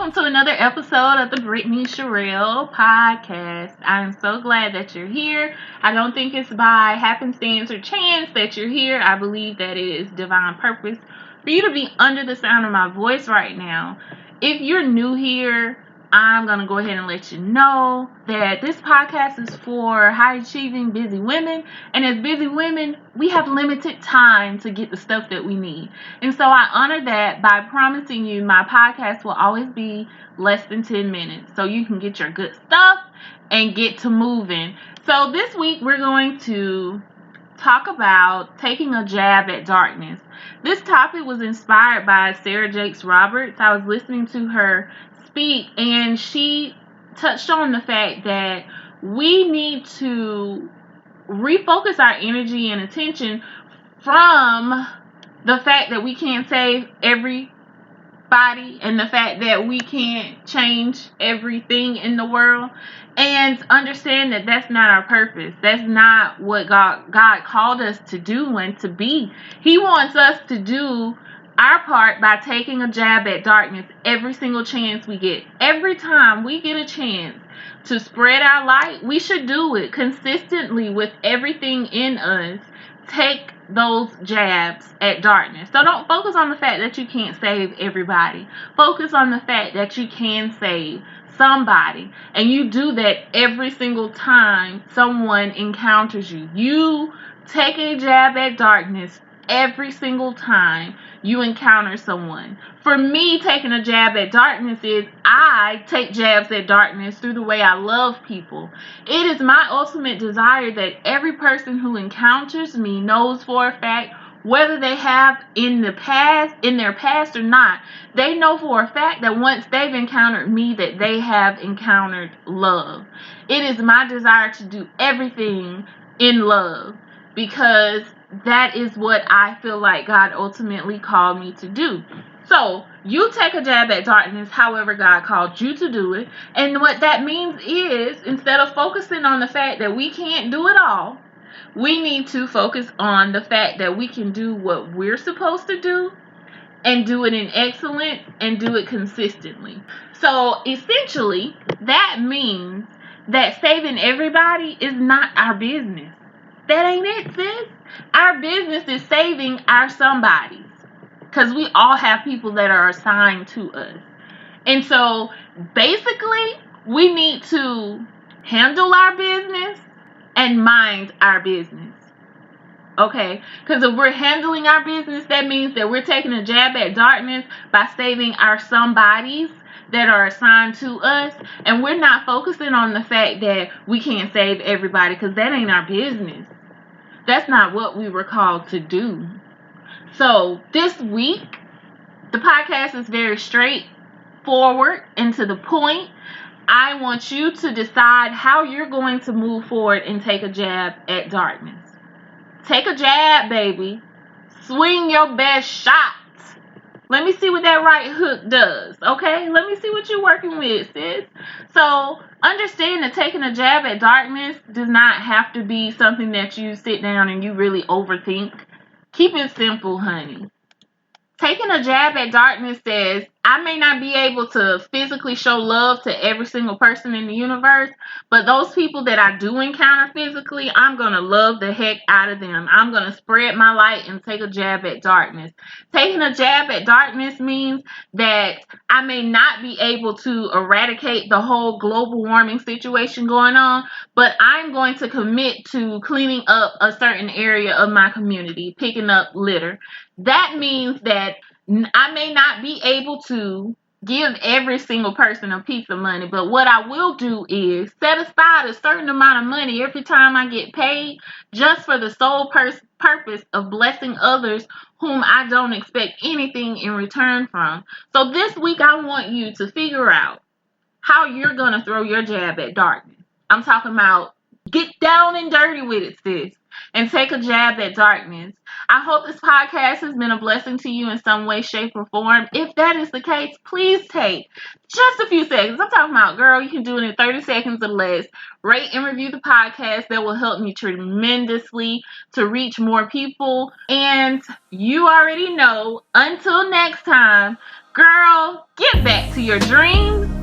welcome to another episode of the Brittany Sherell Podcast. I am so glad that you're here. I don't think it's by happenstance or chance that you're here. I believe that it is divine purpose for you to be under the sound of my voice right now. If you're new here, I'm going to go ahead and let you know that this podcast is for high-achieving, busy women. And as busy women, we have limited time to get the stuff that we need. And so I honor that by promising you my podcast will always be less than 10 minutes. So you can get your good stuff and get to moving. So this week, we're going to talk about taking a jab at darkness. This topic was inspired by Sarah Jakes Roberts. I was listening to her speak, and she touched on the fact that we need to refocus our energy and attention from the fact that we can't save everybody and the fact that we can't change everything in the world, and understand that that's not our purpose. That's not what God called us to do and to be. He wants us to do our part by taking a jab at darkness every single chance we get. Every time we get a chance to spread our light, we should do it consistently with everything in us. Take those jabs at darkness. So don't focus on the fact that you can't save everybody. Focus on the fact that you can save somebody. And you do that every single time someone encounters you. You take a jab at darkness every single time you encounter someone. For me, taking a jab at darkness is I take jabs at darkness through the way I love people. It is my ultimate desire that every person who encounters me knows for a fact, whether they have in their past or not, they know for a fact that once they've encountered me, that they have encountered love. It is my desire to do everything in love, because that is what I feel like God ultimately called me to do. So you take a jab at darkness however God called you to do it. And what that means is, instead of focusing on the fact that we can't do it all, we need to focus on the fact that we can do what we're supposed to do and do it in excellence and do it consistently. So essentially, that means that saving everybody is not our business. That ain't it, sis. Our business is saving our somebodies, because we all have people that are assigned to us. And so basically, we need to handle our business and mind our business. Okay? Because if we're handling our business, that means that we're taking a jab at darkness by saving our somebodies that are assigned to us. And we're not focusing on the fact that we can't save everybody, because that ain't our business. That's not what we were called to do. So this week, the podcast is very straightforward and to the point. I want you to decide how you're going to move forward and take a jab at darkness. Take a jab, baby. Swing your best shot. Let me see what that right hook does, okay? Let me see what you're working with, sis. So understand that taking a jab at darkness does not have to be something that you sit down and you really overthink. Keep it simple, honey. Taking a jab at darkness says, I may not be able to physically show love to every single person in the universe, but those people that I do encounter physically, I'm going to love the heck out of them. I'm going to spread my light and take a jab at darkness. Taking a jab at darkness means that I may not be able to eradicate the whole global warming situation going on, but I'm going to commit to cleaning up a certain area of my community, picking up litter. That means that I may not be able to give every single person a piece of money, but what I will do is set aside a certain amount of money every time I get paid, just for the sole purpose of blessing others whom I don't expect anything in return from. So this week, I want you to figure out how you're going to throw your jab at darkness. I'm talking about get down and dirty with it, sis, and take a jab at darkness. I hope this podcast has been a blessing to you in some way, shape, or form. If that is the case, please take just a few seconds. I'm talking about, girl, you can do it in 30 seconds or less. Rate and review the podcast. That will help me tremendously to reach more people. And you already know, until next time, Girl, get back to your dreams